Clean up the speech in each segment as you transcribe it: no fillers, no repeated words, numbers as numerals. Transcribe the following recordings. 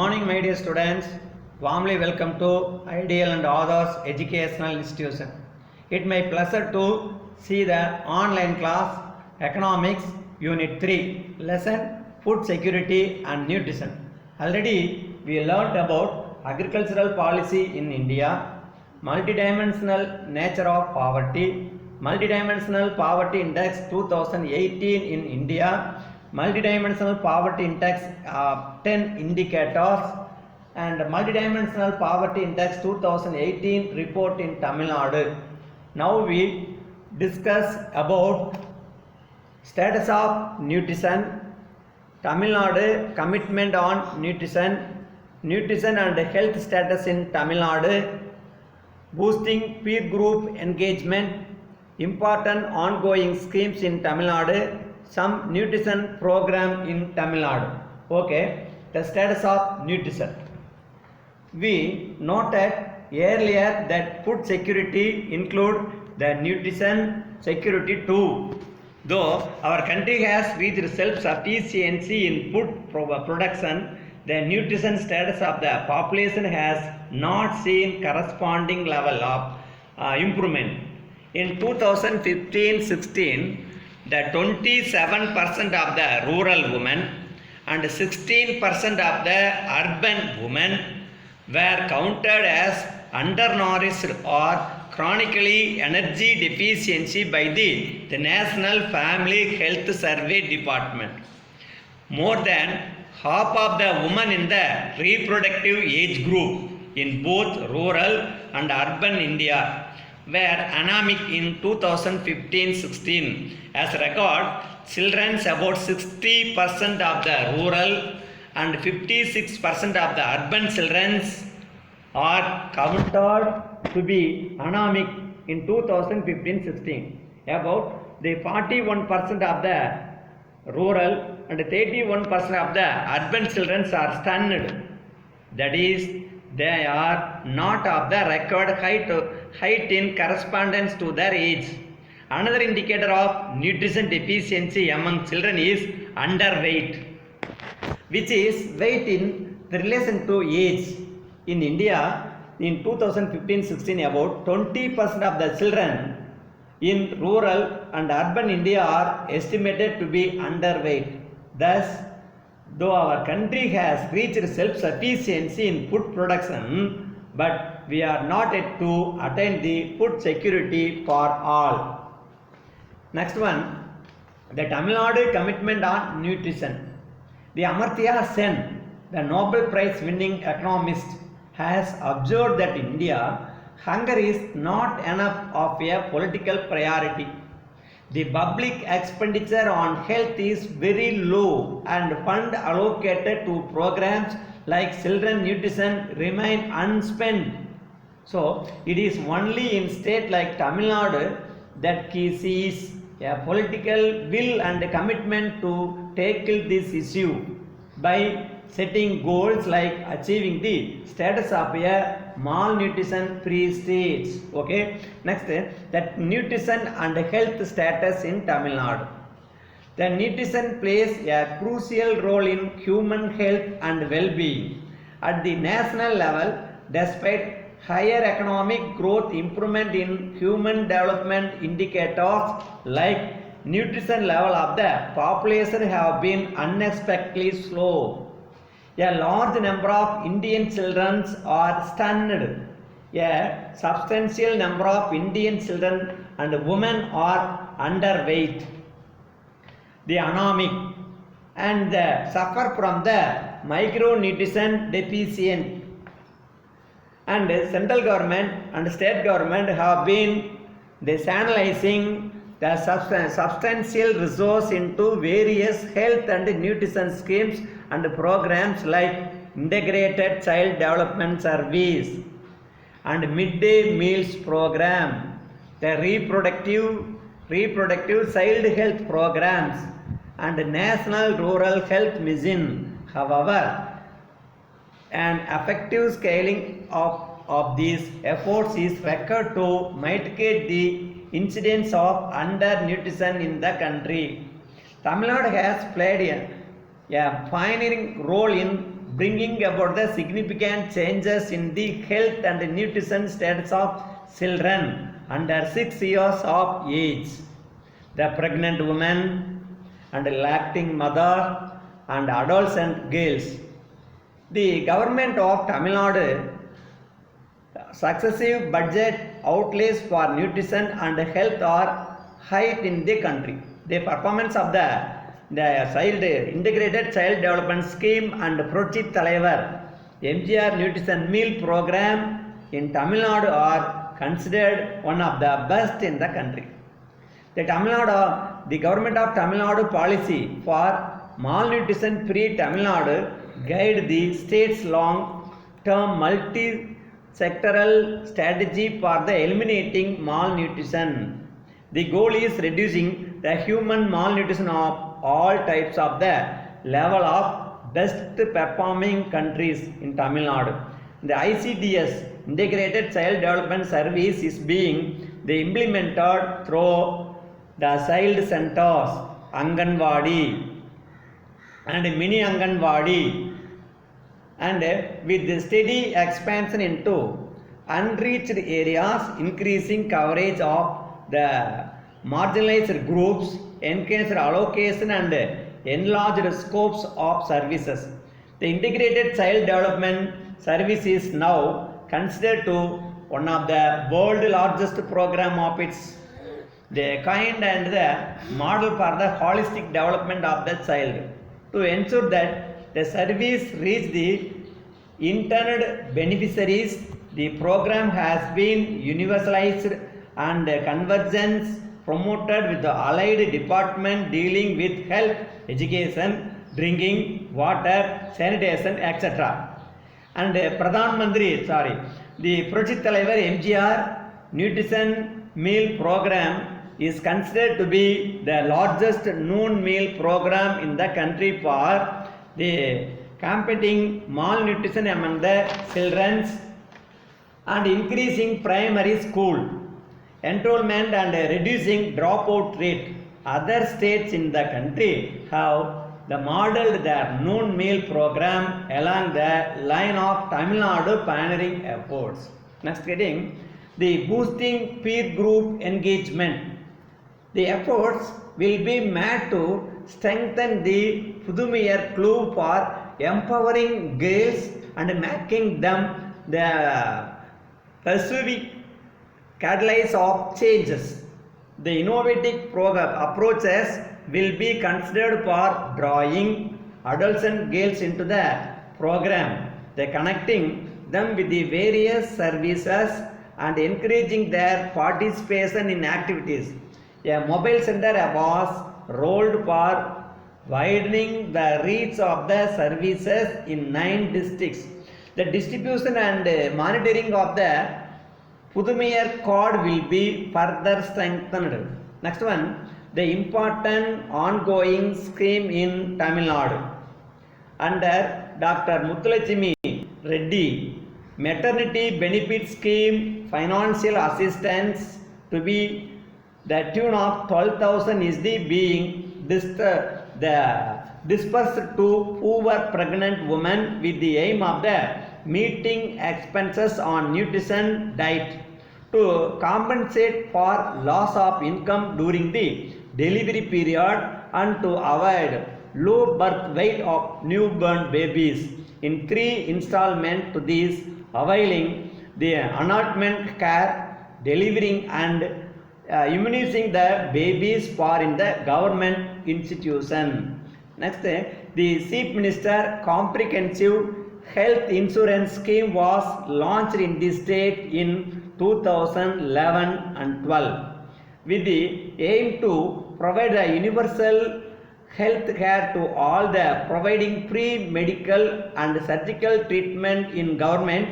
morning, my dear students. Warmly welcome to Ideal and Others Educational Institution. It my pleasure to see the online class Economics Unit 3 lesson Food Security and Nutrition. Already we learned about agricultural policy in India, multidimensional nature of poverty, multidimensional poverty index 2018 in India, multidimensional poverty index 10 indicators, and multidimensional poverty index 2018 report in Tamil Nadu. Now we discuss about status of nutrition, Tamil Nadu commitment on nutrition, nutrition and health status in Tamil Nadu, boosting peer group engagement, important ongoing schemes in Tamil Nadu, some nutrition program in Tamil Nadu. Okay, the status of nutrition. We noted earlier that food security include the nutrition security too. Though our country has reached self-sufficiency in food production, the nutrition status of the population has not seen corresponding level of improvement. In 2015-16, the 27% of the rural women and 16% of the urban women were counted as undernourished or chronically energy deficiency by the National Family Health Survey Department. More than half of the women in the reproductive age group in both rural and urban India were anemic in 2015-16. As record, children about 60% of the rural and 56% of the urban children are counted to be anemic in 2015-16. About the 41% of the rural and 31% of the urban children are stunned. That is, they are not of the record height in correspondence to their age. Another indicator of nutrition deficiency among children is underweight, which is weight in relation to age. In India, in 2015-16, about 20% of the children in rural and urban India are estimated to be underweight. Thus, though our country has reached self-sufficiency in food production, but we are not yet to attain the food security for all. Next one, the Tamil Nadu commitment on nutrition. The Amartya Sen, the Nobel Prize winning economist, has observed that in India, hunger is not enough of a political priority. The public expenditure on health is very low and fund allocated to programs like children nutrition remain unspent. So, it is only in state like Tamil Nadu that he sees a political will and commitment to tackle this issue by setting goals like achieving the status of a malnutrition free state. Okay, next, that nutrition and health status in Tamil Nadu. The nutrition plays a crucial role in human health and well-being. At the national level, despite higher economic growth, improvement in human development indicators like nutrition level of the population have been unexpectedly slow. A large number of Indian children are stunned. A substantial number of Indian children and women are underweight, the anemic, and suffer from the micronutrition deficiency. And central government and state government have been channelizing the substantial resource into various health and nutrition schemes and programs like Integrated Child Development Service and Midday Meals Program, the reproductive child health programs and National Rural Health Mission. However, an effective scaling of these efforts is required to mitigate the incidence of undernutrition in the country. Tamil Nadu has played a pioneering role in bringing about the significant changes in the health and nutrition status of children under 6 years of age, the pregnant woman and lacting mother and adolescent girls. The government of Tamil Nadu successive budget outlays for nutrition and health are high in the country. The performance of the child integrated child development scheme and Prochit Talaivar MGR nutrition meal program in Tamil Nadu are considered one of the best in the country. The government of Tamil Nadu policy for malnutrition free Tamil Nadu guide the state's long term multi-sectoral strategy for the eliminating malnutrition. The goal is reducing the human malnutrition of all types of the level of best performing countries in Tamil Nadu. The ICDS Integrated Child Development Service is being implemented through the child centers, Anganwadi and mini Anganwadi, and with the steady expansion into unreached areas, increasing coverage of the marginalized groups, enhanced allocation and enlarged scopes of services. The integrated child development service is now considered to one of the world's largest program of its kind and the model for the holistic development of the child. To ensure that the service reach the intended beneficiaries, the program has been universalized and convergence promoted with the allied department dealing with health, education, drinking water, sanitation, etc. And the Prochit Talaivar MGR nutrition meal program is considered to be the largest noon meal program in the country for the combating malnutrition among the children and increasing primary school enrollment and reducing dropout rate. Other states in the country have modeled their noon meal program along the line of Tamil Nadu pioneering efforts. Next heading, the boosting peer group engagement. The efforts will be made to strengthen the Pudhumaiyar Club for empowering girls and making them the persuasive catalyst of changes. The innovative approaches will be considered for drawing adolescent girls into the program, connecting them with the various services and encouraging their participation in activities. A mobile center was rolled for widening the reach of the services in 9 districts. The distribution and monitoring of the Pudhumaiyar card will be further strengthened. Next one, the important ongoing scheme in Tamil Nadu. Under Dr. Muthulakshmi Reddy, maternity benefit scheme financial assistance to be the tune of 12,000 is being dispersed to poor pregnant women with the aim of the meeting expenses on nutrition diet to compensate for loss of income during the delivery period and to avoid low birth weight of newborn babies in 3 installments to these availing the annulment care, delivering and immunizing the babies for in the government institution. Next, the Chief Minister Comprehensive Health Insurance Scheme was launched in the state in 2011 and 12 with the aim to provide a universal health care to all, the providing free medical and surgical treatment in government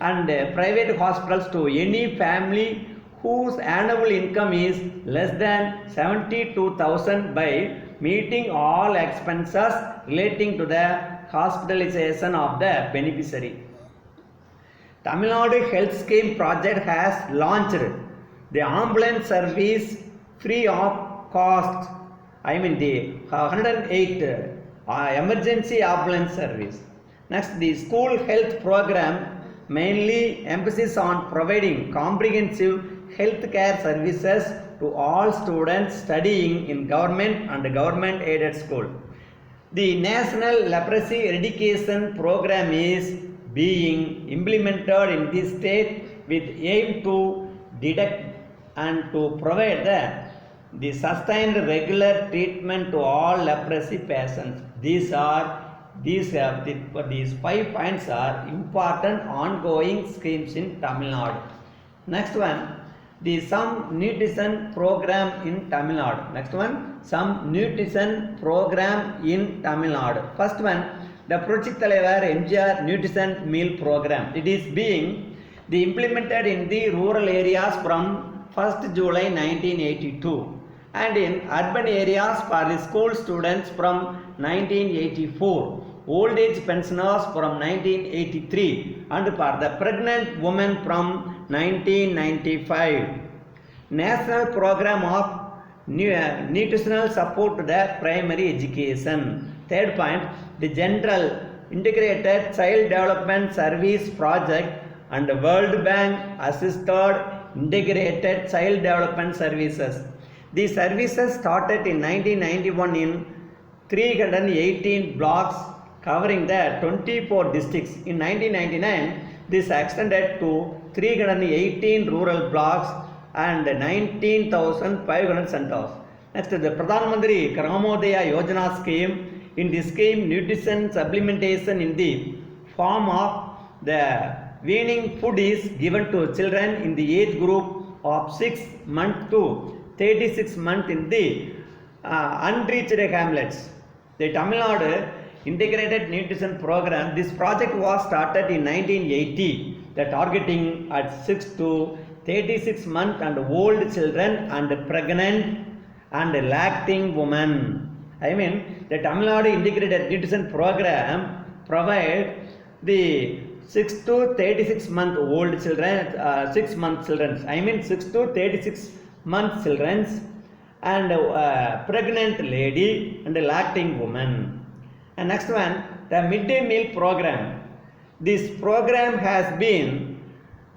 and private hospitals to any family whose annual income is less than 72,000 by meeting all expenses relating to the hospitalization of the beneficiary. Tamil Nadu Health Scheme Project has launched the ambulance service free of cost. The 108 emergency ambulance service. Next, the school health program mainly emphasis on providing comprehensive health care services to all students studying in government and government aided school. The National Leprosy Eradication Program is being implemented in this state with aim to detect and to provide the sustained regular treatment to all leprosy patients. These 5 points are important ongoing schemes in Tamil Nadu. Next one, the some nutrition program in Tamil Nadu. Next one, some nutrition program in Tamil Nadu. First one, the Puruchi Thalaivar MGR nutrition meal program. It is being implemented in the rural areas from 1st July 1982 and in urban areas for the school students from 1984, old age pensioners from 1983 and for the pregnant women from 1995. National Program of Nutritional Support to the Primary Education. Third point, the General Integrated Child Development Service Project and World Bank Assisted Integrated Child Development Services. These services started in 1991 in 318 blocks covering the 24 districts. In 1999, this extended to 318 rural blocks and 19,500 centers. Next, the Pradhan Mantri Gramodaya Yojana scheme. In this scheme, nutrition supplementation in the form of the weaning food is given to children in the age group of 6 months to 36 months in the unreached hamlets. The Tamil Nadu Integrated Nutrition Program, this project was started in 1980, targeting at 6 to 36 months and old children and pregnant and lactating women. The Tamil Nadu Integrated Nutrition Program provide the 6 to 36 month old children, 6 month children, 6 to 36 month children and pregnant lady and lactating woman. And next one, the midday meal program. This program has been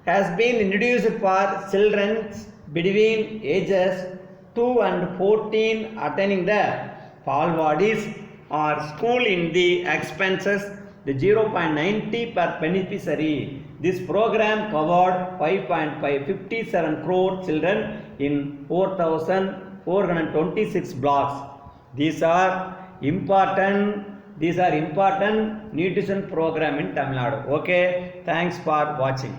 introduced for children between ages 2 and 14 attending the Palwadis or school in the expenses the 0.90 per beneficiary. This program covered 5.557 crore children in 4,426 blocks. These are important nutrition program in Tamil Nadu. Okay, thanks for watching.